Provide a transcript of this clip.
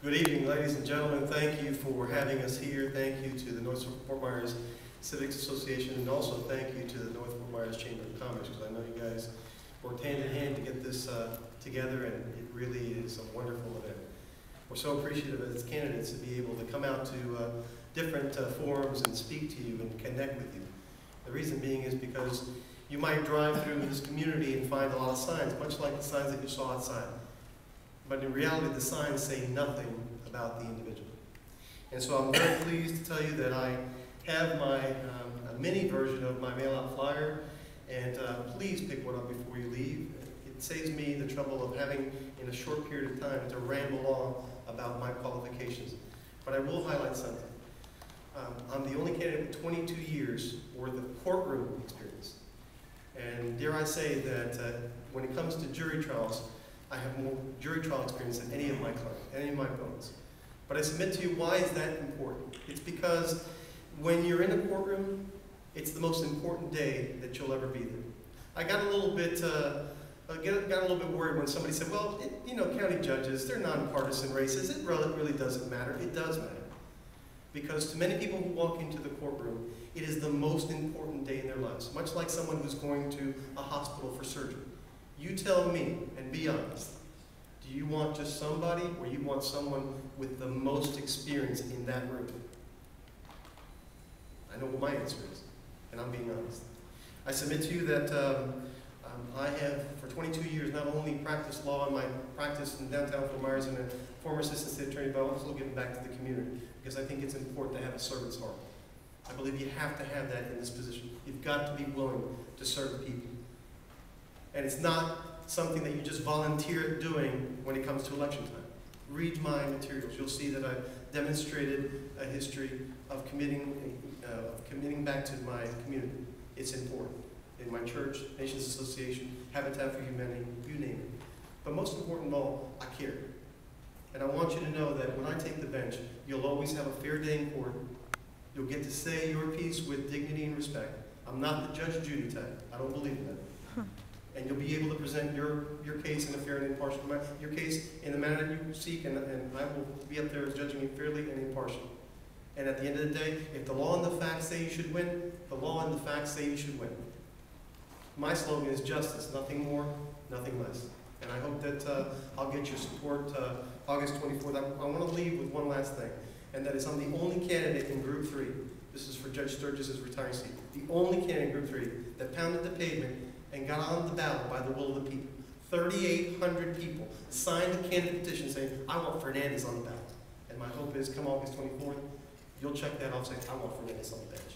Good evening, ladies and gentlemen. Thank you for having us here. Thank you to the North Fort Myers Civic Association, and also thank you to the North Fort Myers Chamber of Commerce, because I know you guys worked hand in hand to get this together, and it really is a wonderful event. We're so appreciative as candidates to be able to come out to different forums and speak to you and connect with you. The reason being is because you might drive through this community and find a lot of signs, much like the signs that you saw outside. But in reality, the signs say nothing about the individual. And so I'm very pleased to tell you that I have my a mini version of my mail-out flyer, and please pick one up before you leave. It saves me the trouble of having, in a short period of time, to ramble on about my qualifications. But I will highlight something. I'm the only candidate with 22 years worth of courtroom experience. And dare I say that when it comes to jury trials, I have more jury trial experience than any of my clients, any of my opponents. But I submit to you, why is that important? It's because when you're in a courtroom, it's the most important day that you'll ever be there. I got a little bit worried when somebody said, well, you know, county judges, they're nonpartisan races. It really doesn't matter. It does matter. Because to many people who walk into the courtroom, it is the most important day in their lives, much like someone who's going to a hospital for surgery. You tell me, and be honest, do you want just somebody, or you want someone with the most experience in that room? I know what my answer is, and I'm being honest. I submit to you that I have, for 22 years, not only practiced law in my practice in downtown Fort Myers and a former assistant state attorney, but I'm also giving back to the community, because I think it's important to have a servant's heart. I believe you have to have that in this position. You've got to be willing to serve the people. And it's not something that you just volunteer doing when it comes to election time. Read my materials. You'll see that I've demonstrated a history of committing back to my community. It's important. In my church, Nations Association, Habitat for Humanity, you name it. But most important of all, I care. And I want you to know that when I take the bench, you'll always have a fair day in court. You'll get to say your piece with dignity and respect. I'm not the Judge Judy type. I don't believe in that. And you'll be able to present your case in a fair and impartial manner, your case in the manner that you seek, and I will be up there judging you fairly and impartially. And at the end of the day, if the law and the facts say you should win, the law and the facts say you should win. My slogan is justice, nothing more, nothing less. And I hope that I'll get your support August 24th. I want to leave with one last thing, and that is I'm the only candidate in Group 3. This is for Judge Sturgis's retiring seat. The only candidate in Group 3 that pounded the pavement and got on the ballot by the will of the people. 3,800 people signed the candidate petition saying, I want Fernandez on the ballot. And my hope is, come August 24th, you'll check that off saying, I want Fernandez on the bench.